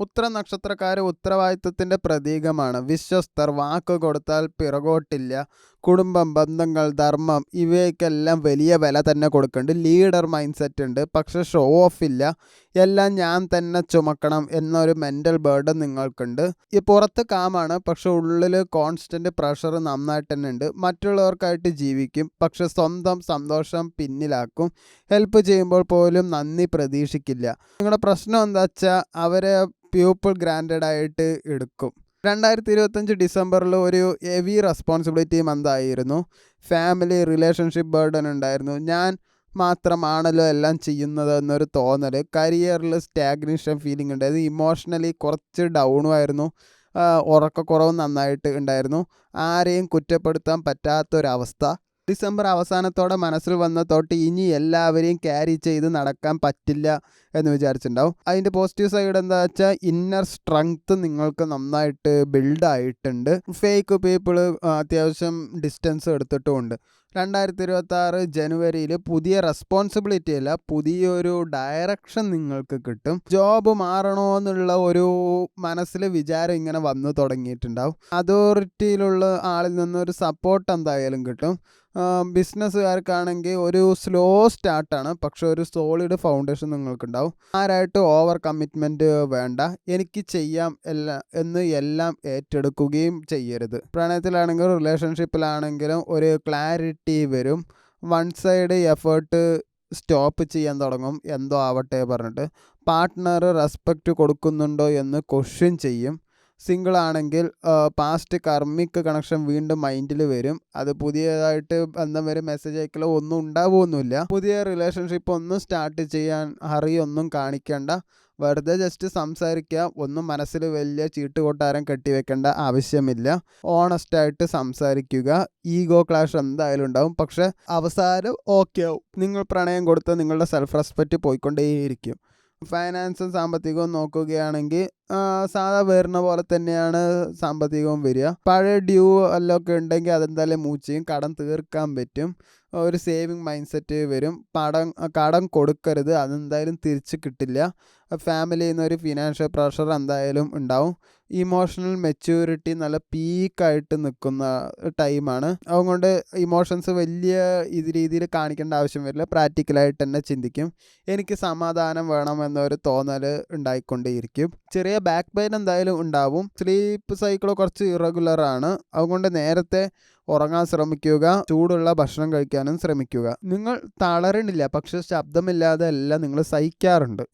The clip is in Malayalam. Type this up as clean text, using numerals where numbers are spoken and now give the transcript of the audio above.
ഉത്തര നക്ഷത്രക്കാർ ഉത്തരവാദിത്തത്തിൻ്റെ പ്രതീകമാണ്. വിശ്വസ്തർ, വാക്ക് കൊടുത്താൽ പിറകോട്ടില്ല. കുടുംബം, ബന്ധങ്ങൾ, ധർമ്മം ഇവയ്ക്കെല്ലാം വലിയ വില തന്നെ കൊടുക്കുന്നുണ്ട്. ലീഡർ മൈൻഡ് സെറ്റ് ഉണ്ട്, പക്ഷെ ഷോ ഓഫ് ഇല്ല. എല്ലാം ഞാൻ തന്നെ ചുമക്കണം എന്നൊരു മെൻ്റൽ ബേർഡൻ നിങ്ങൾക്കുണ്ട്. ഈ പുറത്ത് കാമാണ്, പക്ഷെ ഉള്ളിൽ കോൺസ്റ്റൻറ്റ് പ്രഷർ നന്നായിട്ട് തന്നെ ഉണ്ട്. മറ്റുള്ളവർക്കായിട്ട് ജീവിക്കും, പക്ഷെ സ്വന്തം സന്തോഷം പിന്നിലാക്കും. ഹെൽപ്പ് ചെയ്യുമ്പോൾ പോലും നന്ദി പ്രതീക്ഷിക്കില്ല. നിങ്ങളുടെ പ്രശ്നം എന്താ വെച്ചാൽ അവരെ പീപ്പിൾ ഗ്രാൻഡഡ് ആയിട്ട് എടുക്കും. 2025 ഡിസംബറിൽ ഒരു ഹെവി റെസ്പോൺസിബിലിറ്റി മന്തായിരുന്നു. ഫാമിലി, റിലേഷൻഷിപ്പ് ബേർഡൻ ഉണ്ടായിരുന്നു. ഞാൻ മാത്രമാണല്ലോ എല്ലാം ചെയ്യുന്നത് എന്നൊരു തോന്നൽ. കരിയറിൽ സ്റ്റാഗ്നേഷൻ ഫീലിംഗ് ഉണ്ടായിരുന്നു. ഇമോഷണലി കുറച്ച് ഡൗണും ആയിരുന്നു. ഉറക്കക്കുറവും നന്നായിട്ട് ഉണ്ടായിരുന്നു. ആരെയും കുറ്റപ്പെടുത്താൻ പറ്റാത്തൊരവസ്ഥ. ഡിസംബർ അവസാനത്തോടെ മനസ്സിൽ വന്ന തൊട്ട് ഇനി എല്ലാവരെയും ക്യാരി ചെയ്ത് നടക്കാൻ പറ്റില്ല എന്ന് വിചാരിച്ചിട്ടുണ്ടാവും. അതിൻ്റെ പോസിറ്റീവ് സൈഡ് എന്താ വെച്ചാൽ ഇന്നർ സ്ട്രെങ്ത്ത് നിങ്ങൾക്ക് നന്നായിട്ട് ബിൽഡായിട്ടുണ്ട്. ഫേക്ക് പീപ്പിൾ അത്യാവശ്യം ഡിസ്റ്റൻസ് എടുത്തിട്ടുമുണ്ട്. 2026 ജനുവരിയിൽ പുതിയ റെസ്പോൺസിബിലിറ്റി അല്ല, പുതിയൊരു ഡയറക്ഷൻ നിങ്ങൾക്ക് കിട്ടും. ജോബ് മാറണോ എന്നുള്ള ഒരു മനസ്സിൽ വിചാരം ഇങ്ങനെ വന്നു തുടങ്ങിയിട്ടുണ്ടാവും. അതോറിറ്റിയിലുള്ള ആളിൽ നിന്നൊരു സപ്പോർട്ട് എന്തായാലും കിട്ടും. ബിസിനസ്സുകാർക്കാണെങ്കിൽ ഒരു സ്ലോ സ്റ്റാർട്ടാണ്, പക്ഷെ ഒരു സോളിഡ് ഫൗണ്ടേഷൻ നിങ്ങൾക്കുണ്ടാവും. ആരായിട്ട് ഓവർ കമ്മിറ്റ്മെൻറ്റ് വേണ്ട. എനിക്ക് ചെയ്യാം എല്ലാം ഏറ്റെടുക്കുകയും ചെയ്യരുത്. പ്രണയത്തിലാണെങ്കിലും റിലേഷൻഷിപ്പിലാണെങ്കിലും ഒരു ക്ലാരിറ്റി വരും. വൺ സൈഡ് എഫേർട്ട് സ്റ്റോപ്പ് ചെയ്യാൻ തുടങ്ങും, എന്തോ ആവട്ടെ പറഞ്ഞിട്ട്. പാർട്ട്ണർ റെസ്പെക്റ്റ് കൊടുക്കുന്നുണ്ടോ എന്ന് ക്വസ്റ്റ്യൻ ചെയ്യും. സിംഗിൾ ആണെങ്കിൽ പാസ്റ്റ് കർമ്മിക് കണക്ഷൻ വീണ്ടും മൈൻഡിൽ വരും. അത് പുതിയതായിട്ട് ബന്ധം വരും, മെസ്സേജ് അയക്കലോ ഒന്നും ഉണ്ടാവുമൊന്നുമില്ല. പുതിയ റിലേഷൻഷിപ്പ് ഒന്നും സ്റ്റാർട്ട് ചെയ്യാൻ ഹറിയൊന്നും കാണിക്കേണ്ട. വെറുതെ ജസ്റ്റ് സംസാരിക്കുക. ഒന്നും മനസ്സിൽ വലിയ ചീട്ടുകൊട്ടാരം കെട്ടിവെക്കേണ്ട ആവശ്യമില്ല. ഓണസ്റ്റായിട്ട് സംസാരിക്കുക. ഈഗോ ക്ലാഷ് എന്തായാലും ഉണ്ടാവും, പക്ഷെ അവസാനം ഓക്കെ ആവും. നിങ്ങൾ പ്രണയം കൊടുത്ത് നിങ്ങളുടെ സെൽഫ് റെസ്പെക്റ്റ് പോയിക്കൊണ്ടേയിരിക്കും. ഫൈനാൻസും സാമ്പത്തികവും നോക്കുകയാണെങ്കിൽ സാധാ വരുന്ന പോലെ തന്നെയാണ് സാമ്പത്തികവും വരിക. പഴയ ഡ്യൂ എല്ലാം ഉണ്ടെങ്കിൽ അതെന്തായാലും മൂവ് ചെയ്യും. കടം തീർക്കാൻ പറ്റും. ഒരു സേവിങ് മൈൻഡ് സെറ്റ് വരും. കടം കൊടുക്കരുത്, അതെന്തായാലും തിരിച്ച് കിട്ടില്ല. ഫാമിലിയിൽ നിന്നൊരു ഫിനാൻഷ്യൽ പ്രഷർ എന്തായാലും ഉണ്ടാവും. ഇമോഷണൽ മെച്യൂരിറ്റി നല്ല പീക്കായിട്ട് നിൽക്കുന്ന ടൈമാണ്. അതുകൊണ്ട് ഇമോഷൻസ് വലിയ രീതിയിൽ കാണിക്കേണ്ട ആവശ്യം വരില്ല. പ്രാക്ടിക്കലായിട്ട് തന്നെ ചിന്തിക്കും. എനിക്ക് സമാധാനം വേണമെന്നൊരു തോന്നൽ ഉണ്ടായിക്കൊണ്ടേയിരിക്കും. ചെറിയ ബാക്ക് പെയിൻ എന്തായാലും ഉണ്ടാവും. സ്ലീപ്പ് സൈക്കിൾ കുറച്ച് ഇറഗുലറാണ്. അതുകൊണ്ട് നേരത്തെ ഉറങ്ങാൻ ശ്രമിക്കുക. ചൂടുള്ള ഭക്ഷണം കഴിക്കാനും ശ്രമിക്കുക. നിങ്ങൾ തളരണില്ല, പക്ഷെ ശബ്ദമില്ലാതെ എല്ലാം നിങ്ങൾ സഹിക്കാറുണ്ട്.